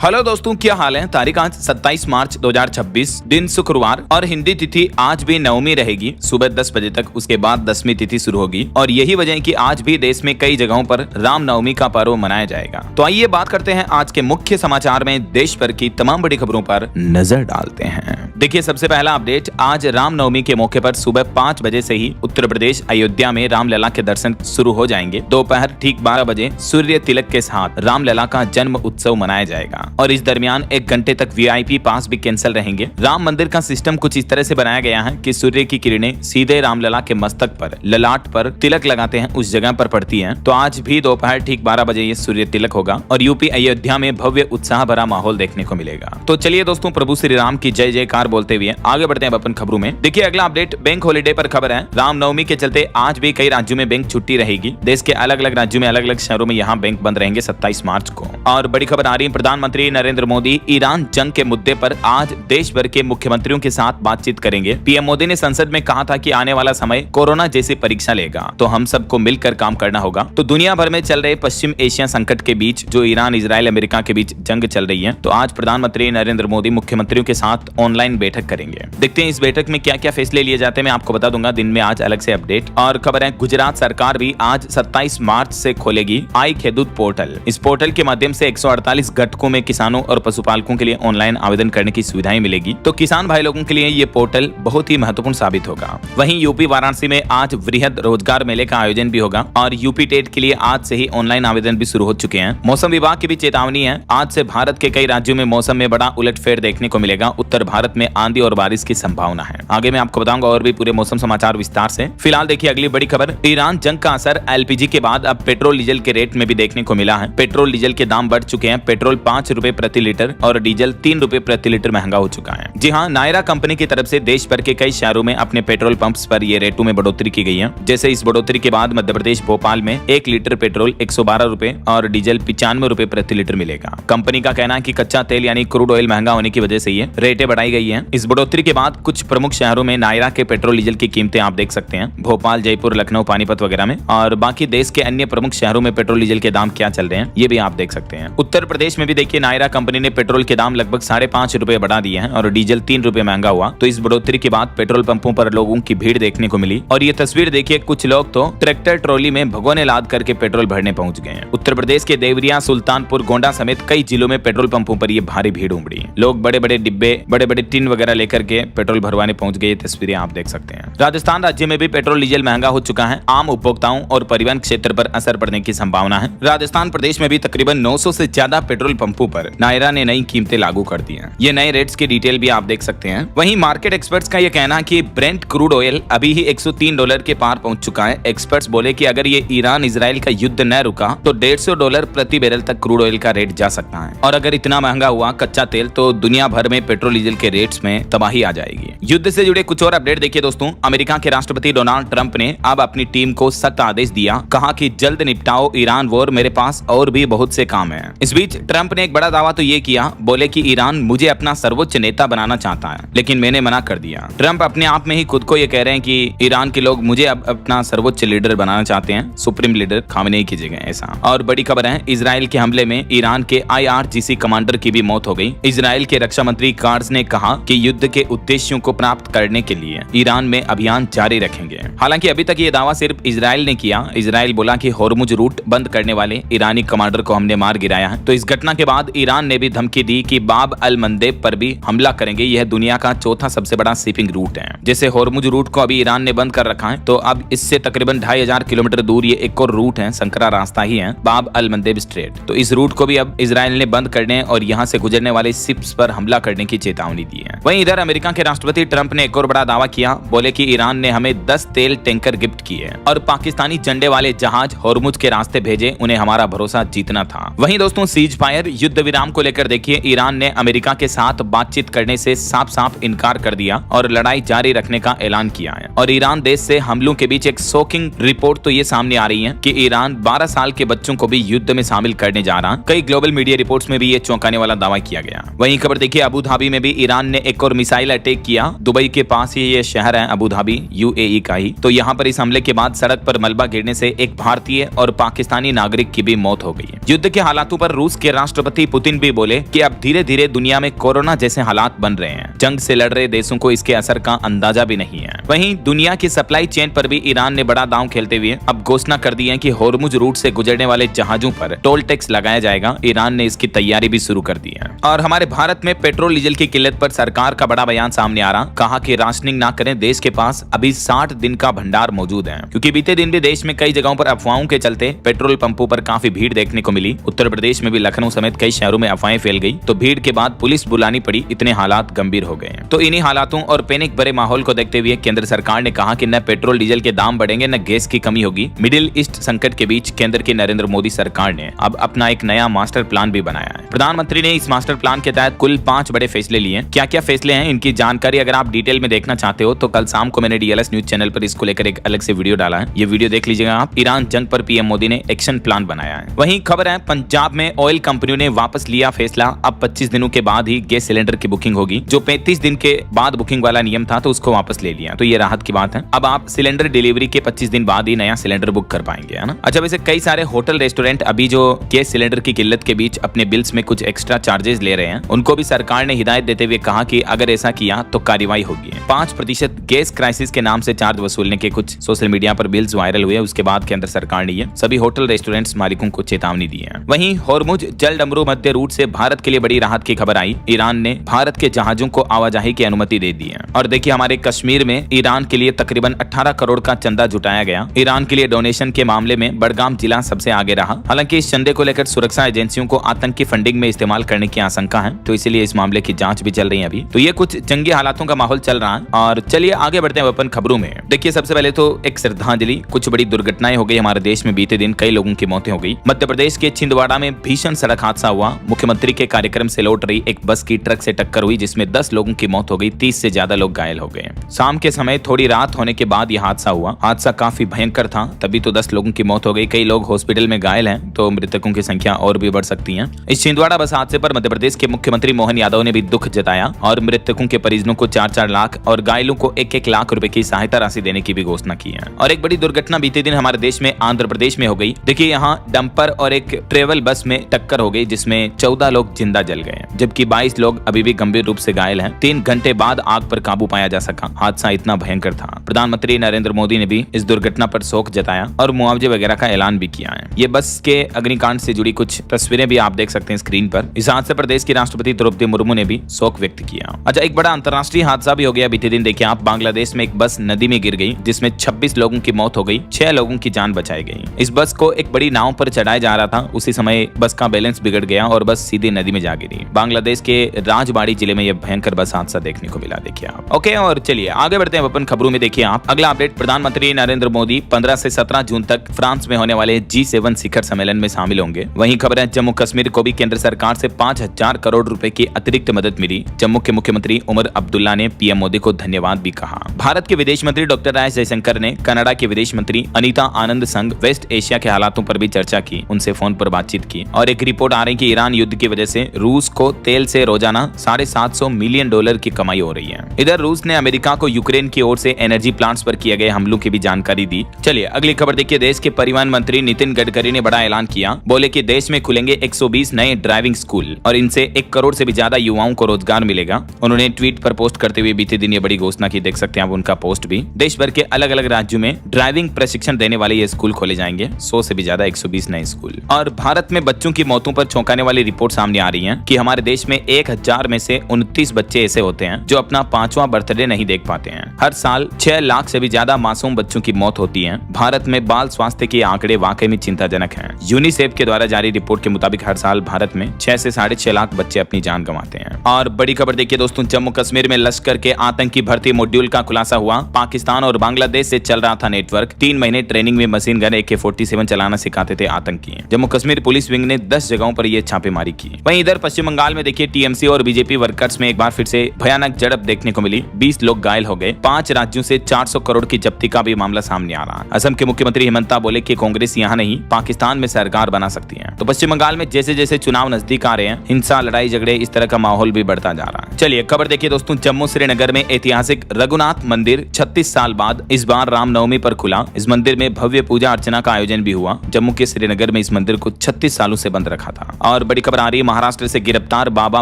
Hello दोस्तों, क्या हाल है। तारीख आज 27 मार्च 2026, दिन शुक्रवार और हिंदी तिथि आज भी नवमी रहेगी सुबह 10 बजे तक। उसके बाद 10वीं तिथि शुरू होगी और यही वजह है कि आज भी देश में कई जगहों पर रामनवमी का पर्व मनाया जाएगा। तो आइए बात करते हैं आज के मुख्य समाचार में देश भर की तमाम बड़ी खबरों पर नजर डालते हैं। देखिए, सबसे पहला अपडेट, आज रामनवमी के मौके पर सुबह 5 बजे से ही उत्तर प्रदेश अयोध्या में रामलला के दर्शन शुरू हो जाएंगे। दोपहर ठीक 12 बजे सूर्य तिलक के साथ रामलला का जन्म उत्सव मनाया जाएगा और इस दरमियान 1 घंटे तक वीआईपी पास भी कैंसिल रहेंगे। राम मंदिर का सिस्टम कुछ इस तरह से बनाया गया है कि सूर्य की किरणें सीधे रामलला के मस्तक पर, ललाट पर तिलक लगाते हैं उस जगह पर पड़ती हैं। तो आज भी दोपहर ठीक 12 बजे ये सूर्य तिलक होगा और यूपी अयोध्या में भव्य उत्साह भरा माहौल देखने को मिलेगा। तो चलिए दोस्तों, प्रभु श्री राम की जय जयकार बोलते हुए आगे बढ़ते हैं अपन खबरों में। देखिए, अगला अपडेट बैंक हॉलिडे पर खबर है। रामनवमी के चलते आज भी कई राज्यों में बैंक छुट्टी रहेगी। देश के अलग अलग राज्यों में अलग अलग शहरों में यहाँ बैंक बंद रहेंगे 27 मार्च को। और बड़ी खबर आ रही है, प्रधानमंत्री नरेंद्र मोदी ईरान जंग के मुद्दे पर आज देश भर के मुख्यमंत्रियों के साथ बातचीत करेंगे। पीएम मोदी ने संसद में कहा था कि आने वाला समय कोरोना जैसी परीक्षा लेगा, तो हम सबको मिलकर काम करना होगा। तो दुनिया भर में चल रहे पश्चिम एशिया संकट के बीच जो ईरान, इजराइल, अमेरिका के बीच जंग चल रही है, तो आज प्रधानमंत्री नरेंद्र मोदी मुख्यमंत्रियों के साथ ऑनलाइन बैठक करेंगे। देखते हैं इस बैठक में क्या क्या फैसले लिए जाते हैं, मैं आपको बता दूंगा दिन में आज अलग से अपडेट। और खबर है, गुजरात सरकार भी आज 27 मार्च से खोलेगी आई खेडूत पोर्टल। इस पोर्टल के माध्यम से 148 घटकों में किसानों और पशुपालकों के लिए ऑनलाइन आवेदन करने की सुविधाएं मिलेगी। तो किसान भाई लोगों के लिए ये पोर्टल बहुत ही महत्वपूर्ण साबित होगा। वहीं यूपी वाराणसी में आज वृहद रोजगार मेले का आयोजन भी होगा और यूपी टेट के लिए आज से ही ऑनलाइन आवेदन भी शुरू हो चुके हैं। मौसम विभाग की भी चेतावनी है, आज से भारत के कई राज्यों में मौसम में बड़ा उलटफेर देखने को मिलेगा। उत्तर भारत में आंधी और बारिश की संभावना है। आगे मैं आपको बताऊंगा और भी पूरे मौसम समाचार विस्तार से। फिलहाल देखिए अगली बड़ी खबर, ईरान जंग का असर एलपीजी के बाद अब पेट्रोल डीजल के रेट में भी देखने को मिला है। पेट्रोल डीजल के दाम बढ़ चुके हैं। पेट्रोल 5 रुपए प्रति लीटर और डीजल 3 रुपए प्रति लीटर महंगा हो चुका है। जी हाँ, नायरा कंपनी की तरफ से देश भर के कई शहरों में अपने पेट्रोल पंप्स पर ये रेटों में बढ़ोतरी की गई है। जैसे इस बढ़ोतरी के बाद मध्य प्रदेश भोपाल में 1 लीटर पेट्रोल 112 रुपए और डीजल 95 रुपए प्रति लीटर मिलेगा। कंपनी का कहना है कि कच्चा तेल यानी क्रूड ऑयल महंगा होने की वजह से ये रेटें बढ़ाई गई है। इस बढ़ोतरी के बाद कुछ प्रमुख शहरों में नायरा के पेट्रोल डीजल की कीमतें आप देख सकते हैं, भोपाल, जयपुर, लखनऊ, पानीपत वगैरह में। और बाकी देश के अन्य प्रमुख शहरों में पेट्रोल डीजल के दाम क्या चल रहे हैं ये भी आप देख सकते हैं। उत्तर प्रदेश में भी देखिए, नायरा कंपनी ने पेट्रोल के दाम लगभग 5.5 रुपए बढ़ा दिए हैं और डीजल 3 रुपए महंगा हुआ। तो इस बढ़ोतरी के बाद पेट्रोल पंपों पर लोगों की भीड़ देखने को मिली और ये तस्वीर देखिए, कुछ लोग तो ट्रैक्टर ट्रॉली में भगोने लाद करके पेट्रोल भरने पहुंच गए हैं। उत्तर प्रदेश के देवरिया, सुल्तानपुर, गोंडा समेत कई जिलों में पेट्रोल पंपों पर ये भारी भीड़ उमड़ी। लोग बड़े बड़े डिब्बे, बड़े बड़े टिन वगैरह लेकर के पेट्रोल भरवाने पहुंच गए। तस्वीरें आप देख सकते हैं। राजस्थान राज्य में भी पेट्रोल डीजल महंगा हो चुका है। आम उपभोक्ताओं और परिवहन क्षेत्र पर असर पड़ने की संभावना है। राजस्थान प्रदेश में भी तकरीबन 900 से ज्यादा पेट्रोल पंपों पर नायरा ने नई कीमतें लागू कर दी हैं। ये नए रेट्स की डिटेल भी आप देख सकते हैं। वहीं मार्केट एक्सपर्ट्स का ये कहना है कि ब्रेंट क्रूड ऑयल अभी ही $103 के पार पहुंच चुका है। एक्सपर्ट्स बोले कि अगर ये ईरान इजराइल का युद्ध न रुका तो $150 प्रति बैरल तक क्रूड ऑयल का रेट जा सकता है। और अगर इतना महंगा हुआ कच्चा तेल तो दुनिया भर में पेट्रोल डीजल के रेट्स में तबाही आ जाएगी। युद्ध से जुड़े कुछ और अपडेट देखिए दोस्तों, अमेरिका के राष्ट्रपति डोनाल्ड ट्रंप ने अब अपनी टीम को सख्त आदेश दिया। कहा कि जल्द निपटाओ ईरान वॉर, मेरे पास और भी बहुत से काम हैं। इस बीच ट्रंप ने एक बड़ा दावा तो ये किया, बोले कि ईरान मुझे अपना सर्वोच्च नेता बनाना चाहता है, लेकिन मैंने मना कर दिया। ट्रंप अपने आप में ही खुद को ये कह रहे हैं कि ईरान के लोग मुझे अब अपना सर्वोच्च लीडर बनाना चाहते हैं, सुप्रीम लीडर खामेनेई की जगह ऐसा। और बड़ी खबर है, इजराइल के हमले में ईरान के IRGC कमांडर की भी मौत हो गई। इजराइल के रक्षा मंत्री कार्स ने कहा कि युद्ध के उद्देश्यों को प्राप्त करने के लिए ईरान में अभियान जारी रखेंगे। हालांकि अभी तक ये दावा सिर्फ इजराइल ने किया। इजराइल बोला कि होर्मुज रूट बंद करने वाले ईरानी कमांडर को हमने मार गिराया है। तो इस घटना के बाद ईरान ने भी धमकी दी कि बाब अल मंदेब पर भी हमला करेंगे। यह दुनिया का चौथा सबसे बड़ा शिपिंग रूट है। जैसे होर्मुज रूट को अभी ईरान ने बंद कर रखा है, तो अब इससे तकरीबन 2500 किलोमीटर दूर ये एक और रूट है, संकरा रास्ता ही है, बाब अल मंदेब स्ट्रेट। तो इस रूट को भी अब इजराइल ने बंद करने और यहाँ से गुजरने वाले शिप्स पर हमला करने की चेतावनी दी है। वहीं इधर अमेरिका के राष्ट्रपति ट्रंप ने एक और बड़ा दावा किया, बोले कि ईरान ने हमें 10 तेल टैंकर गिफ्ट किए और पाकिस्तानी झंडे वाले जहाज होर्मुज के रास्ते भेजे, उन्हें हमारा भरोसा जीतना था। वहीं दोस्तों, सीज फायर युद्ध विराम को लेकर देखिए, ईरान ने अमेरिका के साथ बातचीत करने से साफ साफ इनकार कर दिया और लड़ाई जारी रखने का ऐलान किया है। और ईरान देश से हमलों के बीच एक शॉकिंग रिपोर्ट तो ये सामने आ रही है कि ईरान 12 साल के बच्चों को भी युद्ध में शामिल करने जा रहा है। कई ग्लोबल मीडिया रिपोर्ट्स में भी ये चौंकाने वाला दावा किया गया। वहीं खबर देखिए, अबू धाबी में भी ईरान ने एक और मिसाइल अटैक किया। दुबई के पास ही ये शहर है अबू धाबी, UAE का ही। तो यहाँ पर इस हमले के बाद सड़क पर मलबा गिरने से एक भारतीय और पाकिस्तानी नागरिक की भी मौत हो गई है। युद्ध के हालातों पर रूस के राष्ट्रपति पुतिन भी बोले कि अब धीरे धीरे दुनिया में कोरोना जैसे हालात बन रहे हैं। जंग से लड़ रहे देशों को इसके असर का अंदाजा भी नहीं है। वहीं दुनिया की सप्लाई चेन पर भी ईरान ने बड़ा दांव खेलते हुए अब घोषणा कर दी है कि होर्मुज रूट से गुजरने वाले जहाजों पर टोल टैक्स लगाया जाएगा। ईरान ने इसकी तैयारी भी शुरू कर दी है। और हमारे भारत में पेट्रोल डीजल की किल्लत पर सरकार का बड़ा बयान सामने आ रहा, कहा कि राशनिंग ना करें, देश के पास अभी 60 दिन का भंडार मौजूद है। क्योंकि बीते दिन भी देश में कई जगहों पर अफवाहों के चलते पेट्रोल पंपों पर काफी भीड़ देखने को मिली। उत्तर प्रदेश में भी लखनऊ समेत कई शहरों में अफवाहें फैल गई, तो भीड़ के बाद पुलिस बुलानी पड़ी, इतने हालात गंभीर हो गए। तो इन्हीं हालातों और पैनिक भरे माहौल को देखते हुए केंद्र सरकार ने कहा कि न पेट्रोल डीजल के दाम बढ़ेंगे न गैस की कमी होगी। मिडिल ईस्ट संकट के बीच केंद्र की नरेंद्र मोदी सरकार ने अब अपना एक नया मास्टर प्लान भी बनाया है। प्रधानमंत्री ने इस मास्टर प्लान के तहत कुल 5 बड़े फैसले लिए। क्या क्या फैसले हैं, इनकी जानकारी अगर आप डिटेल में देखना चाहते हो तो कल शाम को मैंने डीएलएस न्यूज चैनल पर इसको लेकर एक अलग से वीडियो डाला है, ये वीडियो देख लीजिएगा आप। ईरान जंग पर पीएम मोदी ने एक्शन प्लान बनाया है। वहीं खबर है पंजाब में ऑयल कंपनियों ने वापस लिया फैसला, अब 25 दिनों के बाद ही गैस सिलेंडर की बुकिंग होगी। जो 35 दिन के बाद बुकिंग वाला नियम था तो उसको वापस ले लिया, तो ये राहत की बात है। अब आप सिलेंडर डिलीवरी के 25 दिन बाद ही नया सिलेंडर बुक कर पाएंगे, है ना। अच्छा, वैसे कई सारे होटल रेस्टोरेंट अभी जो गैस सिलेंडर की किल्लत के बीच अपने बिल्स में कुछ एक्स्ट्रा चार्जेस ले रहे हैं, उनको भी सरकार ने हिदायत देते हुए कहा कि अगर ऐसा किया तो कार्रवाई होगी। 5% गैस क्राइसिस के नाम से चार्ज वसूलने के कुछ सोशल मीडिया पर बिल्स वायरल हुए, उसके बाद केंद्र सरकार ने सभी होटल रेस्टोरेंट्स मालिकों को चेतावनी दी है। वहीं होर्मुज जलडमरू मध्य रूट से भारत के लिए बड़ी राहत की खबर आई। ईरान ने भारत के जहाजों को आवाजाही की अनुमति दे दी है। और देखिए, हमारे कश्मीर में ईरान के लिए तकरीबन 18 करोड़ का चंदा जुटाया गया। ईरान के लिए डोनेशन के मामले में बड़गाम जिला सबसे आगे रहा। हालांकि इस चंदे को लेकर सुरक्षा एजेंसियों को आतंकी फंडिंग में इस्तेमाल करने की आशंका है, तो इसीलिए इस मामले की जांच भी चल रही है अभी। तो ये कुछ जंगी हालातों का माहौल चल रहा है। और चलिए आगे बढ़ते हैं अपन खबरों में। देखिए, सबसे पहले तो एक श्रद्धांजलि, कुछ बड़ी दुर्घटनाएं हो गई हमारे देश में बीते दिन, कई लोगों की मौतें हो गई। मध्य प्रदेश के छिंदवाड़ा में भीषण सड़क हादसा हुआ। मुख्यमंत्री के कार्यक्रम से लौट रही एक बस की ट्रक से टक्कर हुई, जिसमें 10 लोगों की मौत हो गई, 30 से ज्यादा लोग घायल हो गए। शाम के समय थोड़ी रात होने के बाद यह हादसा हुआ। हादसा काफी भयंकर था, तभी तो 10 लोगों की मौत हो गई। कई लोग हॉस्पिटल में घायल हैं, तो मृतकों की संख्या और भी बढ़ सकती है। इस छिंदवाड़ा बस हादसे पर मध्य प्रदेश के मुख्यमंत्री मोहन यादव ने भी दुख जताया और मृतकों के परिजनों को 4-4 लाख और घायलों को 1-1 लाख रुपए की सहायता राशि देने की भी घोषणा की है। और एक बड़ी दुर्घटना बीते दिन हमारे देश में आंध्र प्रदेश में हो गई। देखिए, यहाँ डंपर और एक ट्रेवल बस में टक्कर हो गई, जिसमें 14 लोग जिंदा जल गए, जबकि 22 लोग अभी भी गंभीर रूप से घायल हैं। 3 घंटे बाद आग पर काबू पाया जा सका। हादसा इतना भयंकर था। प्रधानमंत्री नरेंद्र मोदी ने भी इस दुर्घटना पर शोक जताया और मुआवजे वगैरह का ऐलान भी किया है। ये बस के अग्निकांड से जुड़ी कुछ तस्वीरें भी आप देख सकते हैं स्क्रीन पर। इस हादसे पर देश की राष्ट्रपति द्रौपदी मुर्मू ने भी शोक व्यक्त किया। अच्छा, एक बड़ा अंतर्राष्ट्रीय हादसा भी हो गया बीते दिन। देखिए आप, बांग्लादेश में एक बस नदी में गिर गई, जिसमें 26 लोगों की मौत हो गई, 6 लोगों की जान बचाई गई। इस बस को एक बड़ी नाव पर चढ़ाया जा रहा था, उसी समय बस का बैलेंस बिगड़ गया और बस सीधे नदी में जा गिरी। बांग्लादेश के राजबाड़ी जिले में यह भयंकर बस हादसा देखने को मिला। देखिए आप। ओके, और चलिए आगे बढ़ते हैं अपन खबरों में। देखिए आप, अगला अपडेट, प्रधानमंत्री नरेंद्र मोदी 15 से 17 जून तक फ्रांस में होने वाले G7 शिखर सम्मेलन में शामिल होंगे। वहीं खबर है, जम्मू कश्मीर को भी केंद्र सरकार से 5000 करोड़ रुपए की अतिरिक्त मदद मिली। जम्मू के मुख्यमंत्री उमर अब्दुल्ला ने पीएम मोदी को धन्यवाद भी कहा। भारत के विदेश मंत्री डॉक्टर एस जयशंकर ने कनाडा के विदेश मंत्री अनीता आनंद संग वेस्ट एशिया के हालातों पर भी चर्चा की, उनसे फोन पर बातचीत की। और एक रिपोर्ट आ रही कि ईरान युद्ध की वजह से रूस को तेल से रोजाना $750 मिलियन की कमाई हो रही है। इधर रूस ने अमेरिका को यूक्रेन की ओर से एनर्जी प्लांट्स पर किए गए हमलों की भी जानकारी दी। चलिए अगली खबर देखिए। देश के परिवहन मंत्री नितिन गडकरी ने बड़ा ऐलान किया। बोले कि देश में खुलेंगे 120 नए ड्राइविंग स्कूल और इनसे 1 करोड़ से भी ज्यादा युवाओं को रोजगार मिलेगा। उन्होंने ट्वीट पर पोस्ट करते हुए बीते दिन ये बड़ी घोषणा की, देख सकते हैं आप उनका पोस्ट भी। देश भर के अलग अलग राज्यों में ड्राइविंग प्रशिक्षण देने वाले ये स्कूल खोले जाएंगे, 100 से भी ज्यादा 120 नए स्कूल। और भारत में बच्चों की मौतों पर चौंकाने वाली रिपोर्ट सामने आ रही है कि हमारे देश में 1000 में से 29 बच्चे ऐसे होते हैं जो अपना 5वां बर्थडे नहीं देख पाते हैं। हर साल 6 लाख से भी ज्यादा मासूम बच्चों की मौत होती है। भारत में बाल स्वास्थ्य के आंकड़े वाकई में चिंताजनक हैं। यूनिसेफ के द्वारा जारी रिपोर्ट के मुताबिक हर साल भारत में 6 से 6.5 लाख बच्चे अपनी जान गंवाते हैं। और बड़ी खबर देखिए दोस्तों, जम्मू कश्मीर में लश्कर के आतंकी भर्ती मॉड्यूल का खुलासा हुआ। पाकिस्तान और बांग्लादेश से चल रहा था नेटवर्क। 3 महीने ट्रेनिंग में मशीन गन AK-47 चलाना सिखाते थे आतंकी। जम्मू कश्मीर पुलिस विंग ने 10 जगहों पर यह छापेमारी की। वहीं इधर पश्चिम बंगाल में देखिए, टीएमसी और बीजेपी वर्कर्स में एक बार फिर से भयानक झड़प देखने को मिली। 20 लोग घायल हो गए। 5 राज्यों से 400 करोड़ की जब्ती का भी मामला सामने आ रहा है। असम के मुख्यमंत्री हिमंता बोले कि कांग्रेस यहाँ नहीं, पाकिस्तान में सरकार बना सकती है। तो पश्चिम बंगाल में जैसे जैसे चुनाव नजदीक आ रहे हैं, हिंसा, लड़ाई झगड़े, इस तरह का माहौल भी बढ़ता जा रहा है। चलिए खबर देखिए दोस्तों, जम्मू श्रीनगर में ऐतिहासिक रघुनाथ मंदिर 36 साल बाद इस बार रामनवमी पर खुला। इस मंदिर में भव्य पूजा अर्चना का आयोजन भी हुआ। जम्मू के श्रीनगर में इस मंदिर को 36 सालों से बंद रखा था। और और बड़ी खबर आ रही है महाराष्ट्र से गिरफ्तार बाबा